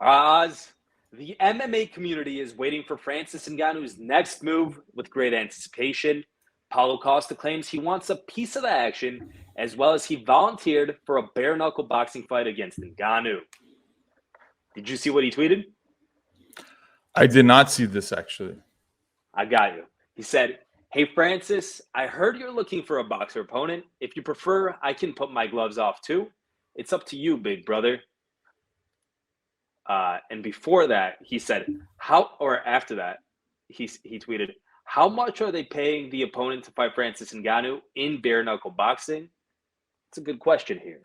Oz, the MMA community is waiting for Francis Ngannou's next move with great anticipation. Paulo Costa claims he wants a piece of the action, as well as he volunteered for a bare-knuckle boxing fight against Ngannou. Did you see what he tweeted? I did not see this, actually. I got you. He said, "Hey, Francis, I heard you're looking for a boxer opponent. If you prefer, I can put my gloves off too. It's up to you, big brother." And before that, he said, after that, he tweeted, "How much are they paying the opponent to fight Francis Ngannou in bare knuckle boxing?" It's a good question here.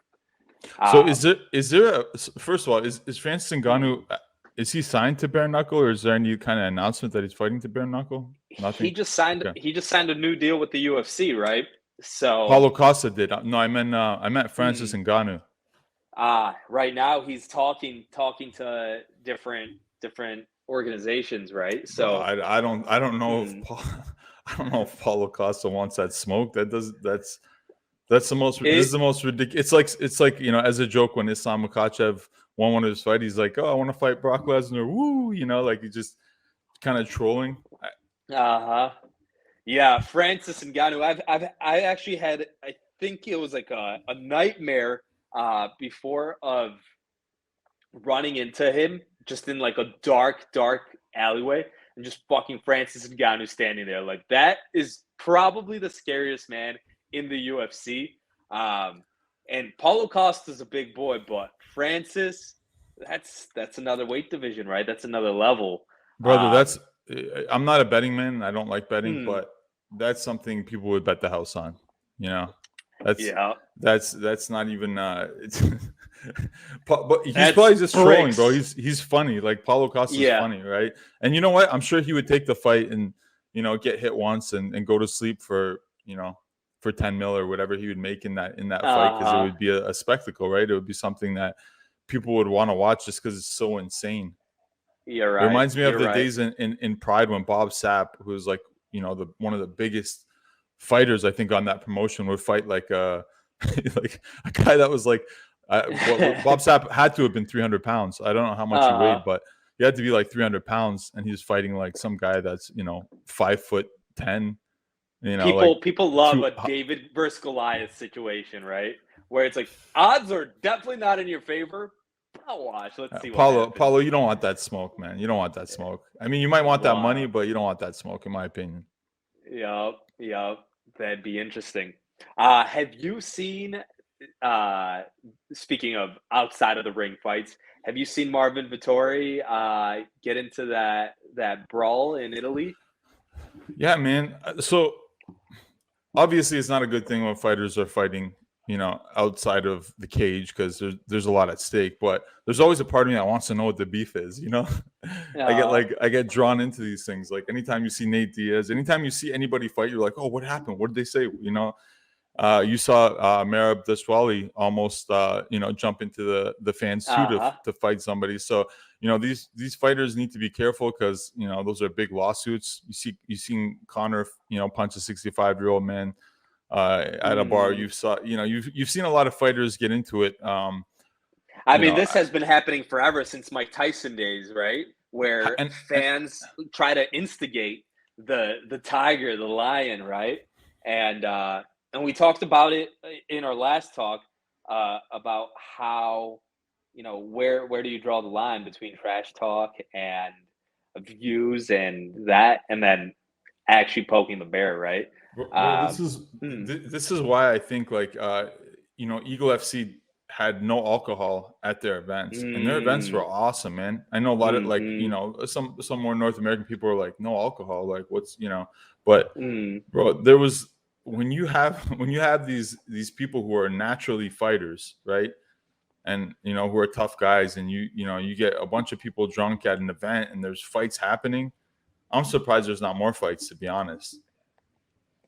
So first of all, is Francis Ngannou, is he signed to bare knuckle, or is there any kind of announcement that he's fighting to bare knuckle? Nothing. He just signed a new deal with the UFC, right? So Paulo Costa did. No, I meant Francis Ngannou. Right now he's talking to different organizations, right? So I don't know I don't know if Paulo Costa wants that smoke. That's the most. This is the most ridiculous. It's like as a joke when Islam Makhachev won one of his fights, he's like, "Oh, I want to fight Brock Lesnar." Woo, like he's just kind of trolling. Yeah, Francis Ngannou. I actually had, I think it was like a nightmare before of running into him just in like a dark alleyway and just fucking Francis Ngannou standing there. Like, that is probably the scariest man in the UFC. And Paulo Costa's a big boy, but Francis, that's another weight division, right? That's another level. Brother, I'm not a betting man. I don't like betting, but that's something people would bet the house on. That's not even but he's probably just trolling, bro. He's funny. Like, Paulo Costa's funny, right? And you know what? I'm sure he would take the fight and get hit once and go to sleep for 10 mil or whatever he would make in that fight, because it would be a spectacle, right? It would be something that people would want to watch just because it's so insane. You're right. It reminds me of the days in Pride when Bob Sapp, who's like one of the biggest fighters I think on that promotion, would fight like a guy that was like Bob Sapp had to have been 300 pounds. I don't know how much he weighed, but he had to be like 300 pounds, and he was fighting like some guy that's 5'10". People love a David versus Goliath situation, right? Where it's like, odds are definitely not in your favor. I'll watch. Let's see. Paulo, you don't want that smoke, man. You don't want that smoke. I mean, you might want that money, but you don't want that smoke, in my opinion. Yup. That'd be interesting. Have you seen, speaking of outside of the ring fights, have you seen Marvin Vettori get into that brawl in Italy? Yeah, man. So obviously it's not a good thing when fighters are fighting outside of the cage, because there's a lot at stake, but there's always a part of me that wants to know what the beef is. I get drawn into these things. Like, anytime you see Nate Diaz, anytime you see anybody fight, you're like, oh, what happened? What did they say? You saw Merab Dashwali almost jump into the fans too to fight somebody. So these fighters need to be careful, because those are big lawsuits. You seen Connor punch a 65-year-old man at a bar. You've seen a lot of fighters get into it. I mean, this has been happening forever, since Mike Tyson days, right? Where fans try to instigate the tiger, the lion, right? And we talked about it in our last talk about how where do you draw the line between trash talk and views and then actually poking the bear, right? This is why I think Eagle FC had no alcohol at their events, and their events were awesome, man. I know a lot of some more North American people are like, no alcohol, like what's but bro, there was, when you have these people who are naturally fighters, right? And who are tough guys, and you get a bunch of people drunk at an event and there's fights happening. I'm surprised there's not more fights, to be honest.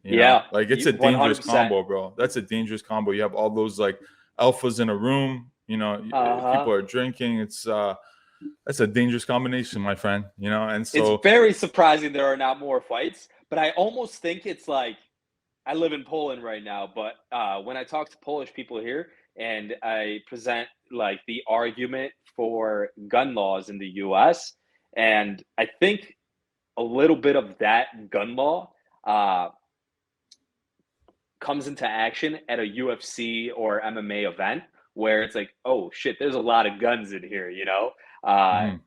It's a dangerous 100%. Combo, bro. That's a dangerous combo. You have all those like alphas in a room, people are drinking. That's a dangerous combination, my friend, and so it's very surprising there are not more fights. But I almost think it's like, I live in Poland right now, but when I talk to Polish people here, and I present like the argument for gun laws in the US. And I think a little bit of that gun law comes into action at a UFC or MMA event where it's like, oh shit, there's a lot of guns in here, you know? And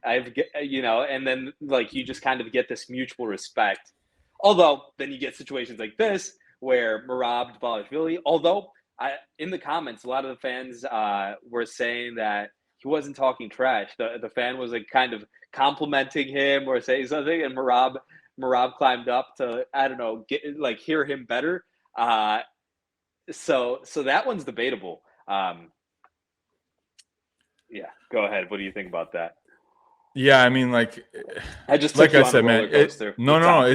then like you just kind of get this mutual respect. Although then you get situations like this where Merab Dvalishvili, although in the comments, a lot of the fans were saying that he wasn't talking trash. The fan was like kind of complimenting him or saying something, and Merab climbed up to, I don't know, hear him better. So that one's debatable. Yeah, go ahead. What do you think about that? Yeah, I mean, like I just took you I on said, a roller man,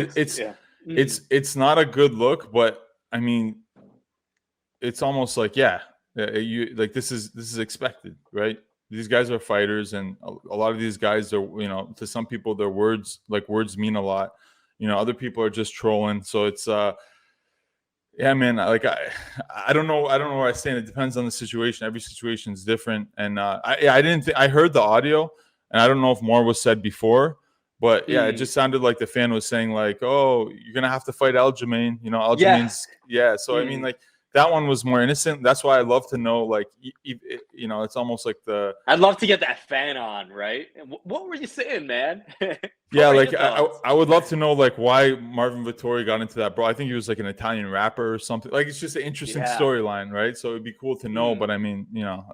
coaster. it's not a good look, but I mean, it's almost like, you like this is expected, right? These guys are fighters, and a lot of these guys are, you know, to some people their words mean a lot. You know, other people are just trolling. So it's yeah, man, like I don't know where I stand. It depends on the situation. Every situation is different, and I heard the audio, and I don't know if more was said before, but yeah, it just sounded like the fan was saying like, "Oh, you're gonna have to fight Aljamain." You know, Aljamain's So I mean, like that one was more innocent. That's why I love to know, like, you know, it's almost like I'd love to get that fan on, right? What were you saying, man? Yeah, like I would love to know like why Marvin Vettori got into that, bro. I think he was like an Italian rapper or something. Like it's just an interesting storyline, right? So it'd be cool to know. But I mean, you know,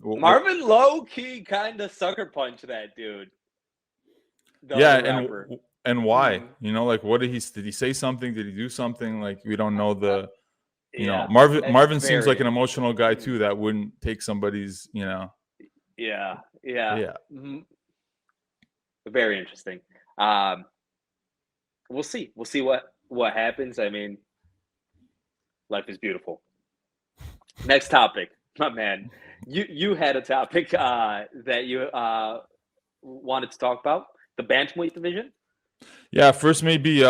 Marvin low key kind of sucker punched that dude. And why? You know, like what did he say something? Did he do something? Like we don't know the. You know, Marvin seems like an emotional guy too. That wouldn't take somebody's. You know. Yeah. Mm-hmm. Very interesting. We'll see. We'll see what happens. I mean, life is beautiful. Next topic, my man. You had a topic that you wanted to talk about, the bantamweight division. Yeah, first maybe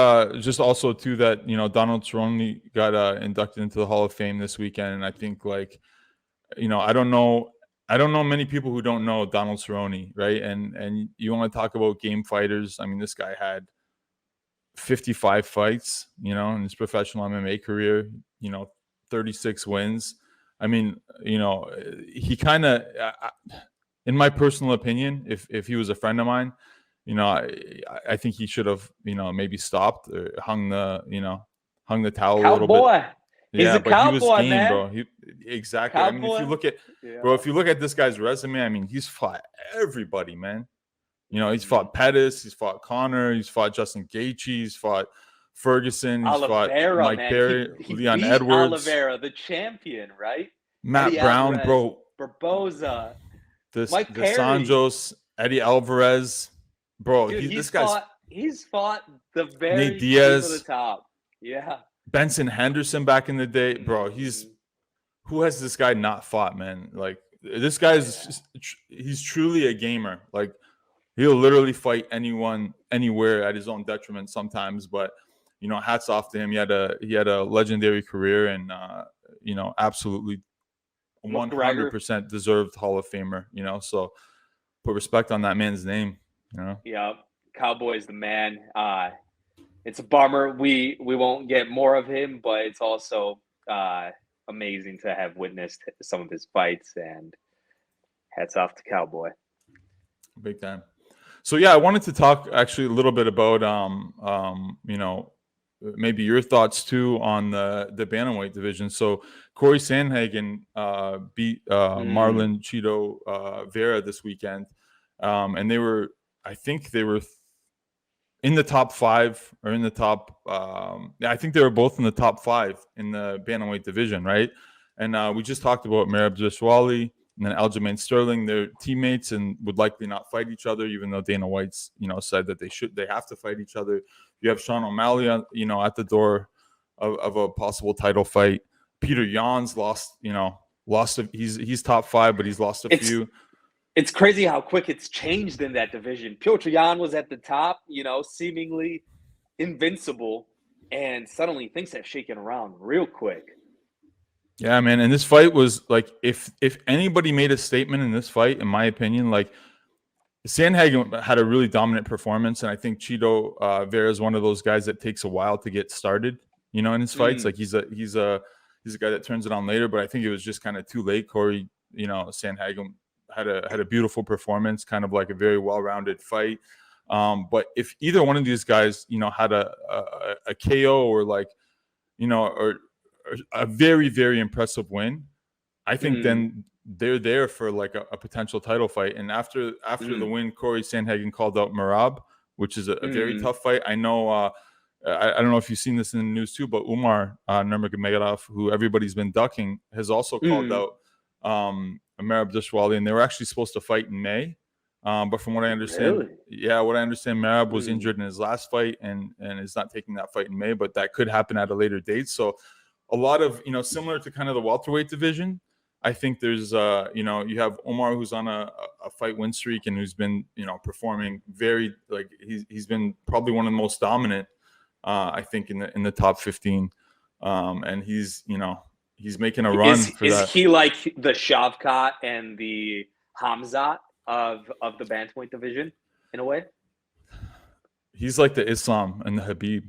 just also too that, you know, Donald Cerrone got inducted into the Hall of Fame this weekend, and I think like, you know, I don't know many people who don't know Donald Cerrone, right? And you want to talk about game fighters? I mean, this guy had 55 fights, you know, in his professional MMA career, you know, 36 wins. I mean, you know, he kind of, in my personal opinion, if he was a friend of mine, you know, I think he should have, you know, maybe stopped or hung the towel a little bit. He's a cowboy, he was game, man. Bro. Exactly. Cowboy. I mean, if you look at this guy's resume, I mean, he's fought everybody, man. You know, he's fought Pettis, he's fought Connor, he's fought Justin Gaethje, he's fought Ferguson, he's fought Mike Perry, Leon Edwards, Oliveira, the champion, right? Matt Eddie Brown, Alvarez, bro, Barboza, Mike Perry, DeSanjos, Eddie Alvarez, bro. Dude, he's fought the very Nate Diaz, of the top. Yeah, Benson Henderson back in the day, bro. Who has this guy not fought, man? Like this guy he's truly a gamer. Like he'll literally fight anyone, anywhere at his own detriment sometimes. But you know, hats off to him. He had a legendary career, and you know, absolutely 100% deserved Hall of Famer. You know, so put respect on that man's name. You know. Yeah, Cowboy's the man. It's a bummer we won't get more of him, but it's also amazing to have witnessed some of his fights, and hats off to Cowboy. Big time. So yeah, I wanted to talk actually a little bit about you know, maybe your thoughts too on the bantamweight division. So Corey Sandhagen beat Marlon Chito Vera this weekend, and I think they were in the top 5 or in the top. I think they were both in the top 5 in the bantamweight division, right? And we just talked about Merab Dvalishvili and then Aljamain Sterling. They're teammates and would likely not fight each other, even though Dana White's, you know, said that they have to fight each other. You have Sean O'Malley, you know, at the door of a possible title fight. Peter Yan's he's top 5, but he's lost a few. It's crazy how quick it's changed in that division. Piotr Yan was at the top, you know, seemingly invincible, and suddenly things have shaken around real quick. Yeah, man. And this fight was like, if anybody made a statement in this fight, in my opinion, like Sandhagen had a really dominant performance, and I think Cheeto Vera is one of those guys that takes a while to get started. You know, in his fights, like he's a guy that turns it on later. But I think it was just kind of too late. Corey, Sandhagen had a beautiful performance, kind of like a very well-rounded fight. But if either one of these guys, had a KO or like, or a very, very impressive win, I think then they're there for like a potential title fight. And after the win, Corey Sandhagen called out Merab, which is a very tough fight. I know. I don't know if you've seen this in the news too, but Umar Nurmagomedov, who everybody's been ducking, has also called out Merab Dashwali, and they were actually supposed to fight in May. But from what I understand, Merab was injured in his last fight and is not taking that fight in May. But that could happen at a later date. So a lot of, similar to kind of the welterweight division, I think there's, you have Omar, who's on a fight win streak and who's been, performing very, like he's been probably one of the most dominant, I think, in the top 15, and he's making a run for that. Is he like the Shavkat and the Hamzat of the bantamweight division in a way? He's like the Islam and the Habib.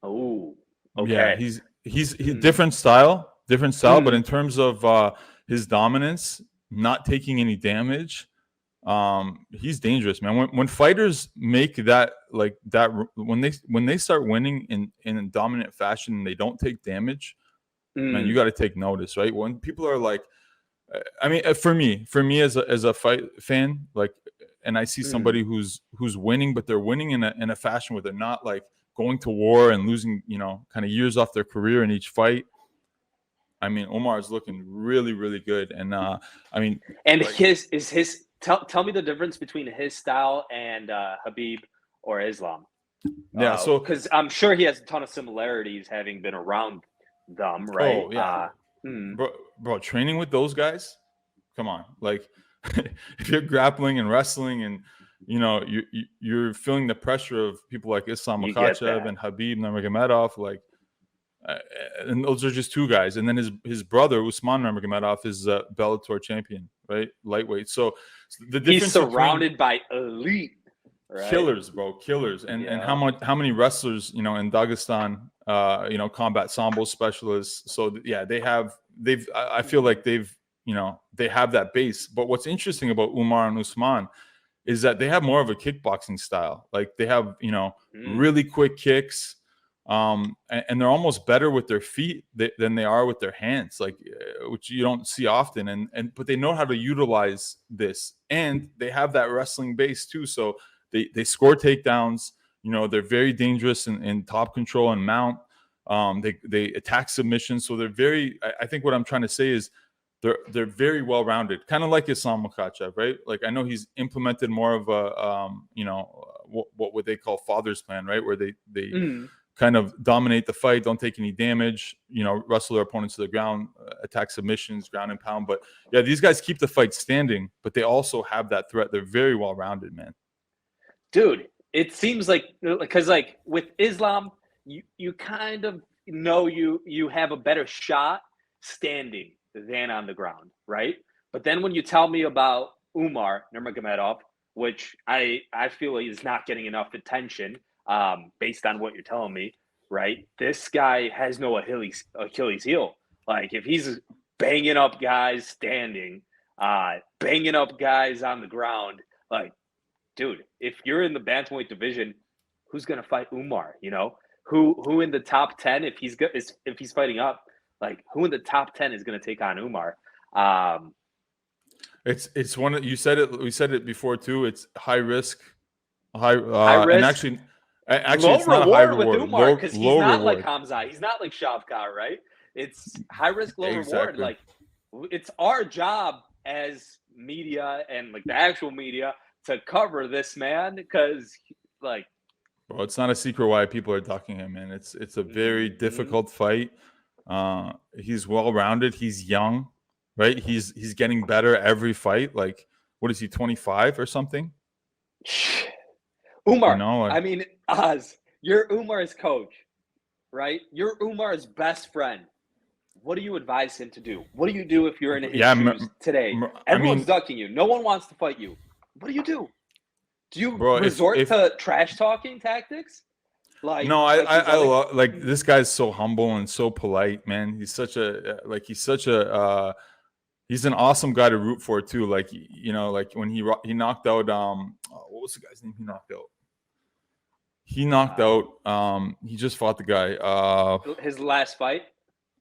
Oh, okay. Yeah, he's different style, but in terms of his dominance, not taking any damage, he's dangerous, man. When fighters make that, like that, when they start winning in a dominant fashion and they don't take damage, man, you got to take notice, right? When people are like, I mean, for me as a fight fan, like, and I see somebody who's winning, but they're winning in a fashion where they're not like going to war and losing, kind of years off their career in each fight. I mean, Omar is looking really, really good, and I mean, and like, tell me the difference between his style and Habib or Islam. Yeah, so because I'm sure he has a ton of similarities, having been around them, right? Oh yeah, bro, training with those guys, come on, like if you're grappling and wrestling and you're feeling the pressure of people like Islam Makhachev and Habib Nurmagomedov, like. And those are just two guys, and then his brother Usman Nurmagomedov is a Bellator champion, right? Lightweight. So the difference, he's surrounded by elite, right? Killers, bro, killers. And how many wrestlers, in Dagestan, combat sambo specialists. So yeah, I feel like they have that base. But what's interesting about Umar and Usman is that they have more of a kickboxing style. Like they have, really quick kicks. And they're almost better with their feet than they are with their hands, like which you don't see often. But they know how to utilize this, and they have that wrestling base too. So they score takedowns. They're very dangerous in top control and mount. They attack submissions. So they're very. I think what I'm trying to say is they're very well rounded, kind of like Islam Makhachev, right? Like I know he's implemented more of a what would they call father's plan, right? Where they kind of dominate the fight, don't take any damage, wrestle their opponents to the ground, attack submissions, ground and pound. But yeah, these guys keep the fight standing, but they also have that threat. They're very well rounded, man. Dude, it seems like, because like with Islam, you kind of you have a better shot standing than on the ground, right? But then when you tell me about Umar Nurmagomedov, which I feel he's not getting enough attention, based on what you're telling me, right? This guy has no Achilles heel. Like if he's banging up guys standing, banging up guys on the ground, like, dude, if you're in the bantamweight division, who's gonna fight Umar? Who in the top 10 if he's fighting up? Like who in the top 10 is gonna take on Umar? It's one of, you said it. We said it before too. It's high risk, high risk, and actually, low it's not reward a high reward with Umar, because he's not reward. like Hamza. He's not like Shavkat, right? It's high risk, low reward. Like it's our job as media and like the actual media to cover this man, because like, well, it's not a secret why people are ducking him, man. It's a very difficult fight. He's well rounded. He's young, right? He's getting better every fight. Like, what is he, 25 or something? Umar, I mean, Oz, you're Umar's coach, right? You're Umar's best friend. what do you advise him to do? What do you do if you're in his shoes today? Everyone's ducking you. No one wants to fight you. What do? Do you resort to trash talking tactics? Like, no, I love, like, this guy's so humble and so polite, man. He's an awesome guy to root for too. Like, you know, like when he knocked out what was the guy's name he knocked out? He just fought the guy. His last fight.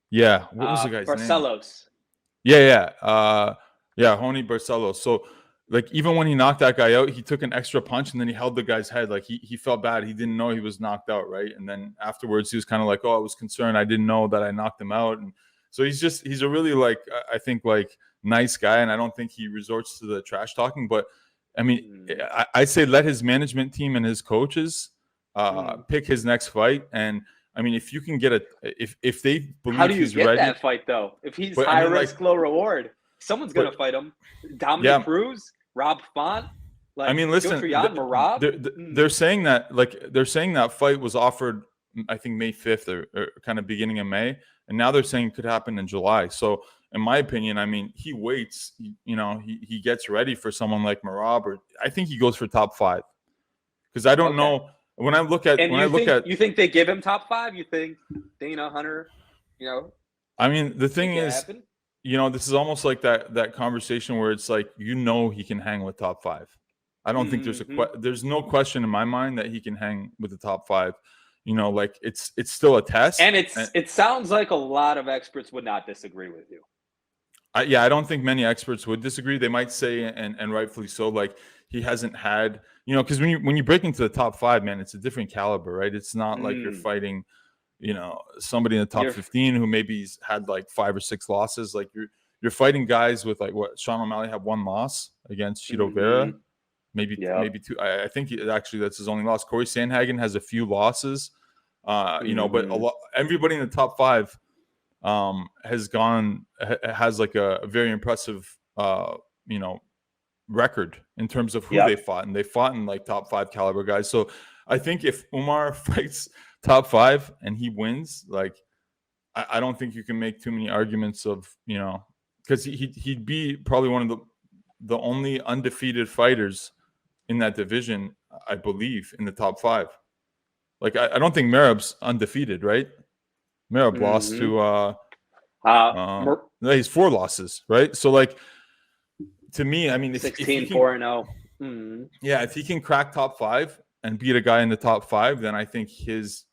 Yeah, what was the guy's Barcelos. name? Yeah, Honi Barcelos. So, like, even when he knocked that guy out, he took an extra punch and then he held the guy's head. Like, he felt bad. He didn't know he was knocked out, right? And then afterwards, he was kind of like, "Oh, I was concerned. I didn't know that I knocked him out." And so he's a really, like, I think, like, nice guy, and I don't think he resorts to the trash talking. But I mean, I say let his management team and his coaches pick his next fight. And I mean, if you can get if they believe how do you he's get ready, that fight though? If he's high risk, low reward, someone's gonna fight him. Dominic Cruz, Rob Font. Like, I mean, listen, they're saying that fight was offered, I think, May 5th or kind of beginning of May, and now they're saying it could happen in July. So, in my opinion, I mean, he waits. He gets ready for someone like Merab, or I think he goes for top 5, because I don't know. When I look at you think they give him top 5? You think Dana, Hunter, I mean, the thing is, this is almost like that conversation where it's like, he can hang with top 5. I don't think there's no question in my mind that he can hang with the top 5. Like, it's still a test, and it sounds like a lot of experts would not disagree with you. I don't think many experts would disagree. They might say, and rightfully so, like, he hasn't had, because when you break into the top 5, man, it's a different caliber, right? It's not like you're fighting, somebody in the top 15 who maybe's had like 5 or 6 losses. Like, you're fighting guys with, like, what, Sean O'Malley had 1 loss against Chito Vera, maybe 2. I think actually that's his only loss. Corey Sandhagen has a few losses, but everybody in the top 5 has like a very impressive record in terms of who they fought, and they fought in like top 5 caliber guys. So I think if Umar fights top 5 and he wins, like, I don't think you can make too many arguments of, because he'd be probably one of the only undefeated fighters in that division, I believe, in the top 5. Like, I don't think Merab's undefeated, right? Merab lost to he's 4 losses, right? So, like, to me, I mean, 16-4-0. Yeah, if he can crack top 5 and beat a guy in the top 5, then I think his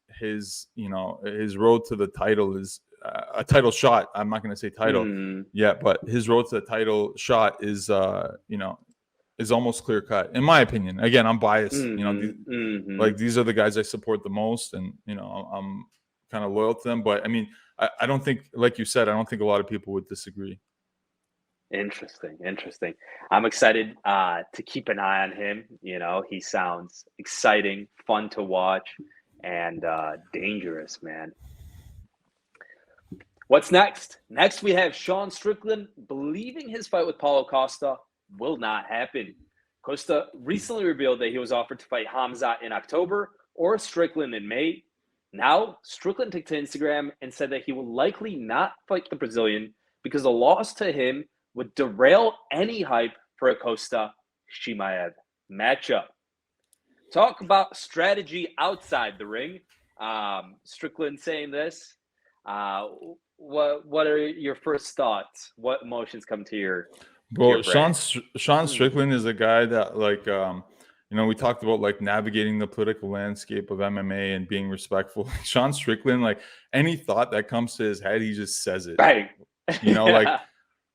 road to the title is a title shot. I'm not going to say title yet, but his road to the title shot is is almost clear cut, in my opinion. Again, I'm biased. Like, these are the guys I support the most, and I'm kind of loyal to them. But I mean, I don't think, like you said, I don't think a lot of people would disagree. Interesting. I'm excited to keep an eye on him. He sounds exciting, fun to watch, and dangerous, man. What's next? Next, we have Sean Strickland believing his fight with Paulo Costa will not happen. Costa recently revealed that he was offered to fight Hamzat in October or Strickland in May. Now, Strickland took to Instagram and said that he will likely not fight the Brazilian because a loss to him would derail any hype for a Costa-Chimaev matchup. Talk about strategy outside the ring. Strickland saying this. What are your first thoughts? What emotions come to your Sean Strickland is a guy that, like, we talked about, like, navigating the political landscape of MMA and being respectful. Sean Strickland, like, any thought that comes to his head, he just says it. Right. Like,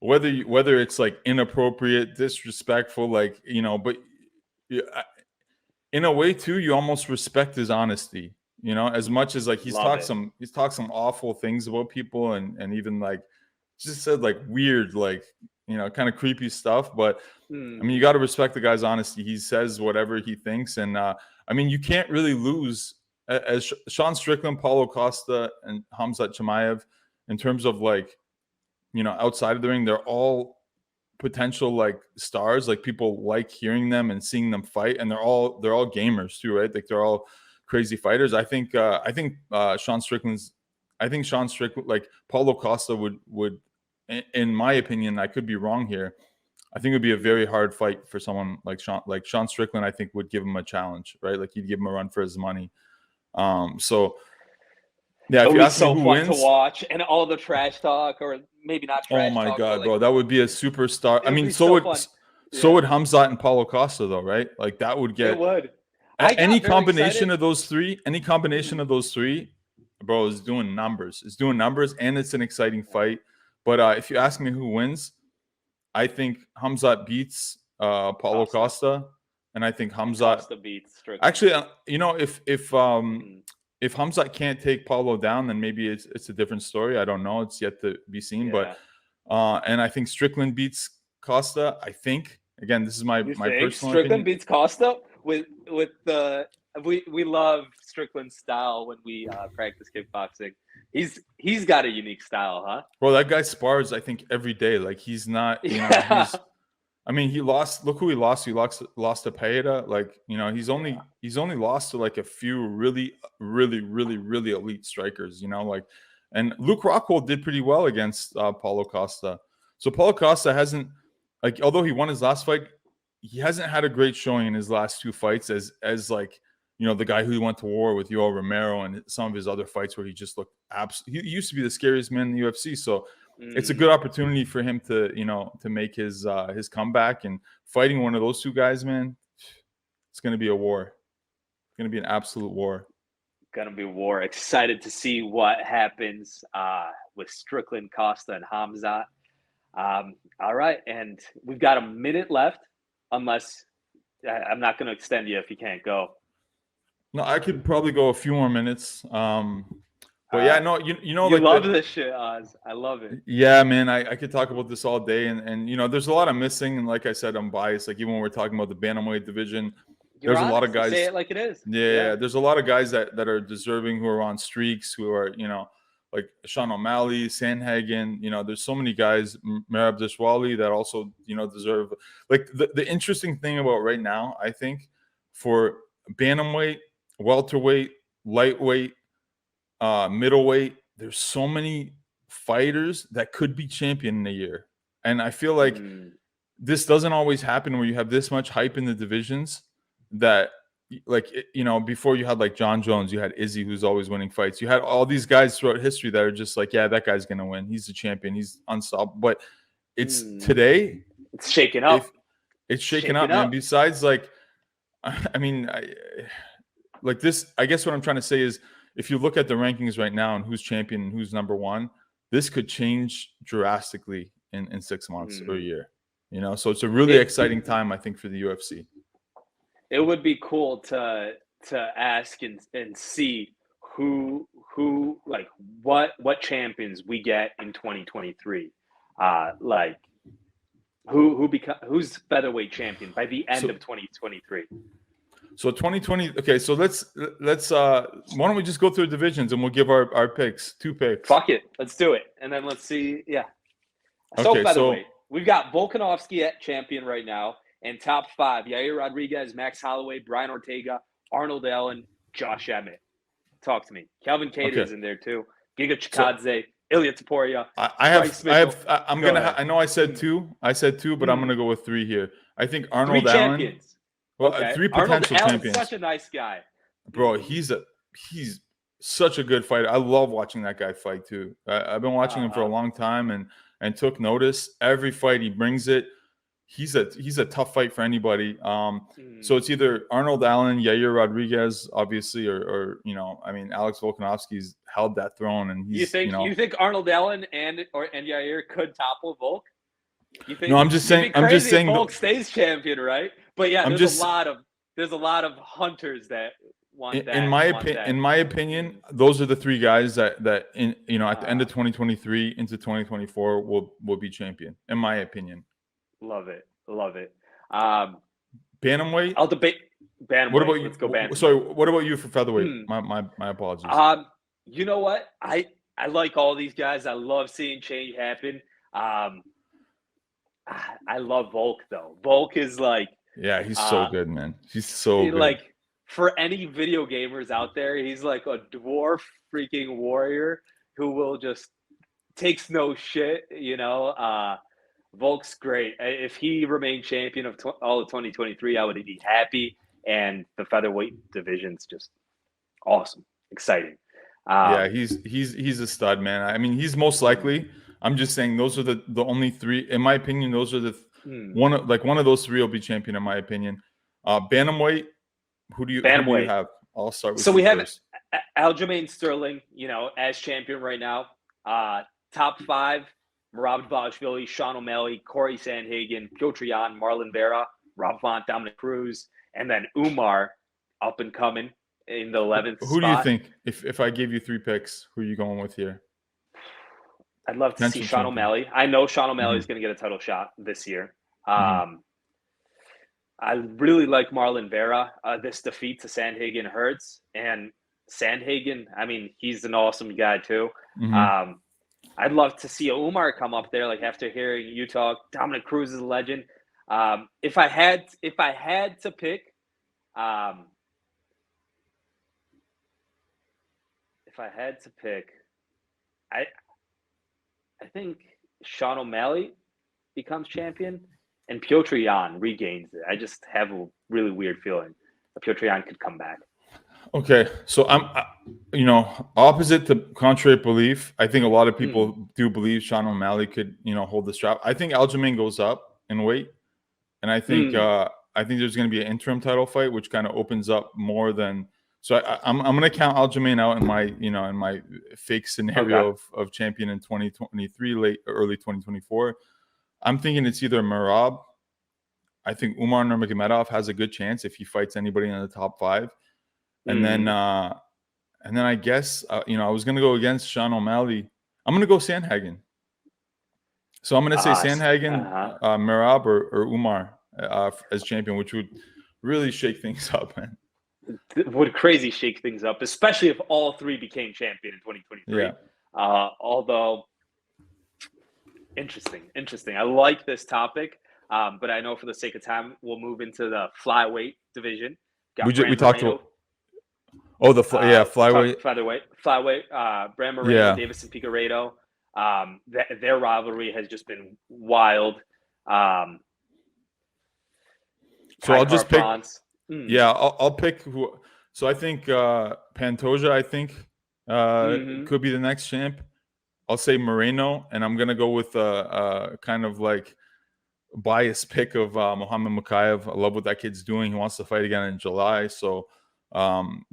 whether it's, like, inappropriate, disrespectful, like, but in a way too, you almost respect his honesty, as much as, like, he's talked some awful things about people, and even, like, just said, like, weird, like, kind of creepy stuff. But I mean, you got to respect the guy's honesty. He says whatever he thinks. And I mean, you can't really lose as Sean Strickland, Paulo Costa, and Hamzat Chimaev in terms of, like, outside of the ring. They're all potential, like, stars. Like, people like hearing them and seeing them fight, and they're all gamers too, right? Like, they're all crazy fighters. I think Sean Strickland's I think Sean Strickland, like Paulo Costa would, in my opinion, I could be wrong here. I think it would be a very hard fight for someone like Sean Strickland. I think would give him a challenge, right? Like he'd give him a run for his money. So yeah, if you ask me who wins, to watch, and all the trash talk, or maybe not trash talk. Oh my God, like, bro, that would be a superstar. I mean, so would Hamzat and Paulo Costa, though, right? Like that would get. It would. Any combination of those three, bro, is doing numbers. It's doing numbers, and it's an exciting fight. But if you ask me who wins, I think Hamzat beats Paulo Costa, and I think Hamzat beats Strickland. Actually, if Hamzat can't take Paulo down, then maybe it's a different story. I don't know. It's yet to be seen. Yeah. But and I think Strickland beats Costa. I think, again, this is my personal Strickland opinion. beats Costa with the we love Strickland's style when we practice kickboxing. He's got a unique style, huh? Bro, that guy spars, I think, every day. Like he's not, you know, I mean, he lost. Look who he lost. He lost to Pereira. Like, you know, he's only lost to like a few really elite strikers. You know, like, and Luke Rockhold did pretty well against Paulo Costa. So Paulo Costa hasn't, like, although he won his last fight, he hasn't had a great showing in his last two fights as like, you know, the guy who went to war with Yoel Romero and some of his other fights where he just looked he used to be the scariest man in the UFC. So it's a good opportunity for him to, you know, to make his comeback, and fighting one of those two guys, man, it's going to be a war. It's going to be an absolute war. Going to be a war. Excited to see what happens with Strickland, Costa, and Hamzat. All right, and we've got a minute left, unless I'm not going to extend you if you can't go. No, I could probably go a few more minutes. But yeah, no, you know, you like love this shit, Oz. I love it. Yeah, man, I could talk about this all day, and you know, there's a lot I'm missing, and like I said, I'm biased. Like even when we're talking about the bantamweight division, there's a lot of guys. Say it like it is. Yeah, there's a lot of guys that are deserving, who are on streaks, who are, you know, like Sean O'Malley, Sandhagen. You know, there's so many guys, Merab Dishwali, that also, you know, deserve. Like the interesting thing about right now, I think, for bantamweight, welterweight, lightweight, middleweight, there's so many fighters that could be champion in a year, and I feel like this doesn't always happen where you have this much hype in the divisions. That, like, you know, before you had like John Jones, you had Izzy, who's always winning fights. You had all these guys throughout history that are just like, yeah, that guy's gonna win. He's the champion. He's unstoppable. But it's today. It's shaking up. It's shaking up, man. Besides, like, I mean, like this. I guess what I'm trying to say is, if you look at the rankings right now and who's champion and who's number one, this could change drastically in 6 months or a year. You know, so it's a really exciting time, I think, for the UFC. It would be cool to ask and see who like what champions we get in 2023. Like who's featherweight champion by the end of 2023. So 2020. Okay, so let's why don't we just go through the divisions and we'll give our picks, 2 picks. Fuck it, let's do it, and then let's see. Yeah. So okay, featherweight, we've got Volkanovski at champion right now, and top 5: Yair Rodriguez, Max Holloway, Brian Ortega, Arnold Allen, Josh Emmett. Talk to me. Calvin Kattar's in there too. Giga Chikadze, Ilya Topuria. I know I said 2. But I'm gonna go with 3 here. I think Arnold Allen. Champions. Well, 3 potential champions. Such a nice guy, bro. He's such a good fighter. I love watching that guy fight too. I've been watching him for a long time and took notice. Every fight he brings it. He's a tough fight for anybody. So it's either Arnold Allen, Yair Rodriguez, obviously, or you know, I mean, Alex Volkanovski's held that throne, and he's, you think Arnold Allen and Yair could topple Volk? You think, no, I'm just saying. Volk stays champion, right? But yeah, there's a lot of hunters that want that. In my opinion, those are the 3 guys that in, you know, at the end of 2023 into 2024 will be champion. In my opinion. Love it. Bantamweight. I'll debate bantamweight. What about you? Let's go bantamweight. Sorry, what about you for featherweight? My apologies. You know what? I like all these guys. I love seeing change happen. I love Volk though. Volk is like, yeah, he's so good, man. He's so good. Like, for any video gamers out there, he's like a dwarf freaking warrior who will just takes no shit, Volk's great. If he remained champion of all of 2023, I would be happy. And the featherweight division's just awesome, exciting. Yeah, he's a stud, man. I mean, he's most likely. I'm just saying those are the only three, in my opinion. Those are the one of those three will be champion, in my opinion. Bantamweight. Who do you have? I'll start with. So we have first. Aljamain Sterling, as champion right now. Top 5: Merab Dvalishvili, Sean O'Malley, Corey Sandhagen, Piotr Jan, Marlon Vera, Rob Font, Dominic Cruz, and then Umar up and coming in the 11th Who spot. do you think, if I gave you 3 picks, who are you going with here? I'd love to see Sean O'Malley. I know Sean O'Malley is going to get a title shot this year. I really like Marlon Vera. This defeat to Sandhagen hurts. And Sandhagen, I mean, he's an awesome guy too. I'd love to see Umar come up there, like after hearing you talk. Dominic Cruz is a legend. If I had to pick, I think Sean O'Malley becomes champion and Piotr Jan regains it. I just have a really weird feeling that Piotr Jan could come back. Okay, so I'm, opposite to contrary belief. I think a lot of people do believe Sean O'Malley could, hold the strap. I think Aljamain goes up in weight, and I think there's going to be an interim title fight, which kind of opens up more than. So I'm going to count Aljamain out in my fake scenario of champion in 2023, early 2024. I'm thinking it's either Merab. I think Umar Nurmagomedov has a good chance if he fights anybody in the top 5. And then I guess I was going to go against Sean O'Malley. I'm going to go Sandhagen. So I'm going to say Sandhagen, Merab, or Umar as champion, which would really shake things up, man. Would crazy shake things up, especially if all 3 became champion in 2023. Yeah. Although interesting. I like this topic, but I know for the sake of time, we'll move into the flyweight division. We talked about. Oh, flyweight. Flyweight. Brand Moreno, Davison Figueiredo. Their rivalry has just been wild. So I'll just pick. Yeah, I'll pick who. So I think Pantoja. I think could be the next champ. I'll say Moreno, and I'm gonna go with a kind of like biased pick of Muhammad Mukayev. I love what that kid's doing. He wants to fight again in July, so. He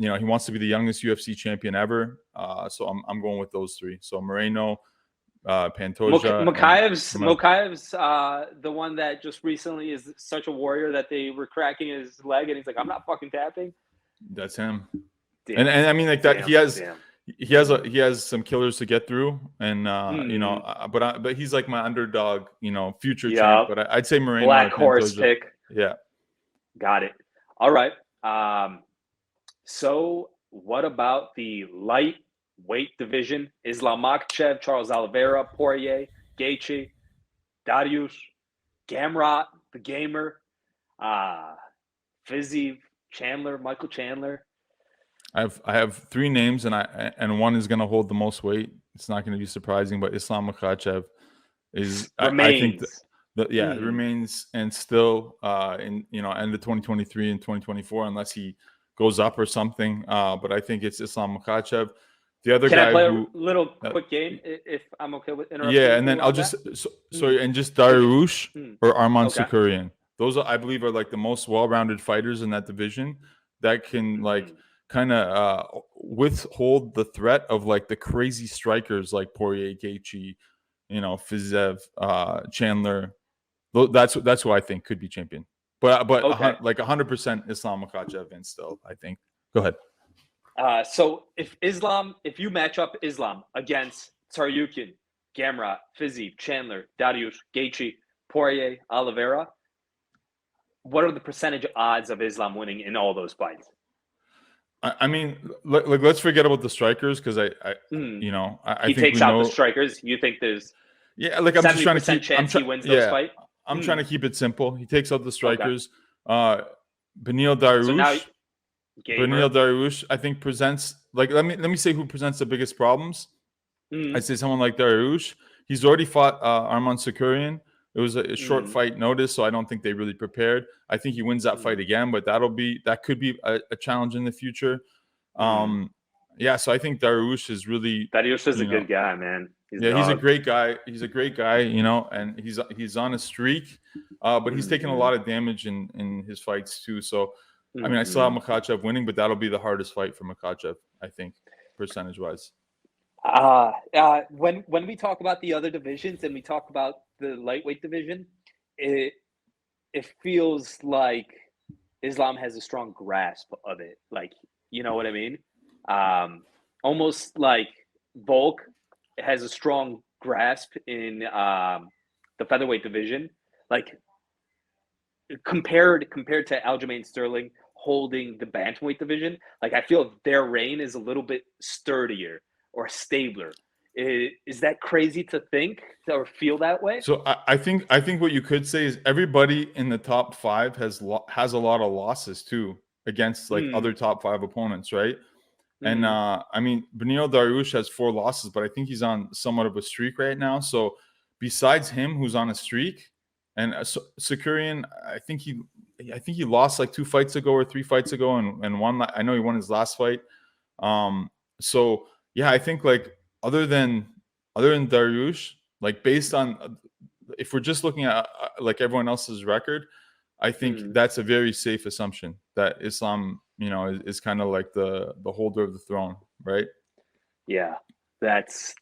wants to be the youngest UFC champion ever. So I'm going with those 3. So Moreno, Pantoja. Mokayev's the one that just recently is such a warrior that they were cracking his leg, and he's like, I'm not fucking tapping. That's him. Damn. And I mean, like that. He has some killers to get through, and but he's like my underdog, future champ. But I'd say Moreno. Black horse pick. Yeah. Got it. All right. So what about the lightweight division? Islam Makhachev, Charles Oliveira, Poirier, Gaethje, Dariush, Gamrot, the Gamer, Fiziev, Chandler, Michael Chandler. I have 3 names, and one is going to hold the most weight. It's not going to be surprising, but Islam Makhachev is. Remains. I think it remains, and still in end of 2023 and 2024, unless he goes up or something. But I think it's Islam Makhachev. The other guy. Can I play a little quick game if I'm okay with interrupting? Yeah, and then I'll just and just Dariush or Arman Sakurian. Those I believe are like the most well-rounded fighters in that division that can kind of withhold the threat of like the crazy strikers like Poirier, Gaethje, Fiziev, Chandler. That's who I think could be champion. But like 100% Islam Makhachev, and still I think. Go ahead. So if you match up Islam against Tsarukyan, Gamrot, Fiziev, Chandler, Dariush, Gaethje, Poirier, Oliveira, what are the percentage odds of Islam winning in all those fights? I mean, let's forget about the strikers, because I he takes out the strikers. You think there's I'm just trying to keep chance he wins those fights? I'm trying to keep it simple. He takes out the strikers. Beneil Dariush. Beneil Dariush, I think, presents let me say who presents the biggest problems. I'd say someone like Dariush. He's already fought Arman Sakarian. It was a short fight notice, so I don't think they really prepared. I think he wins that fight again, but that could be a challenge in the future. Yeah, so I think Dariush is really Dariush is a good guy, man. He's a great guy. He's a great guy, and he's on a streak, but he's taken a lot of damage in his fights too. So, I mean, I still have Makhachev winning, but that'll be the hardest fight for Makhachev, I think, percentage-wise. When we talk about the other divisions and we talk about the lightweight division, it feels like Islam has a strong grasp of it. Like, you know what I mean? Almost like Volk has a strong grasp in the featherweight division. Like compared to Aljamain Sterling holding the bantamweight division, like I feel their reign is a little bit sturdier or stabler. Is that crazy to think or feel that way? So I think what you could say is everybody in the top 5 has a lot of losses too against like other top 5 opponents, right? And I mean, Beneil Dariush has 4 losses, but I think he's on somewhat of a streak right now. So besides him, who's on a streak, and Sakarian, I think he lost like 2 fights ago or 3 fights ago, and won. I know he won his last fight. So yeah, I think like other than Dariush, like based on if we're just looking at like everyone else's record, I think that's a very safe assumption that Islam, is kind of like the holder of the throne, right? Yeah, that's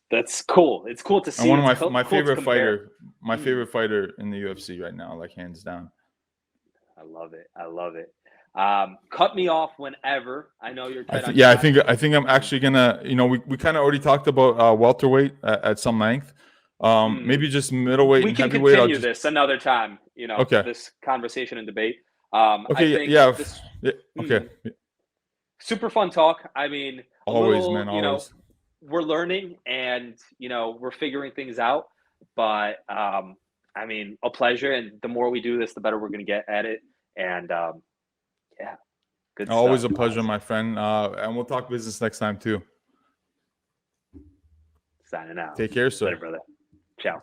cool. It's cool to see. And one of my favorite fighter, favorite fighter in the UFC right now, like hands down. I love it. Cut me off whenever. I know you're. I think I'm actually gonna. We kind of already talked about welterweight at some length. Maybe just middleweight and heavyweight. We can continue this another time. This conversation and debate. Okay. Super fun talk. I mean, always, man. Always. We're learning and we're figuring things out. But I mean, a pleasure. And the more we do this, the better we're going to get at it. And yeah, good stuff. Always a pleasure, my friend. And we'll talk business next time too. Signing out. Take care, sir. Later, brother. Ciao.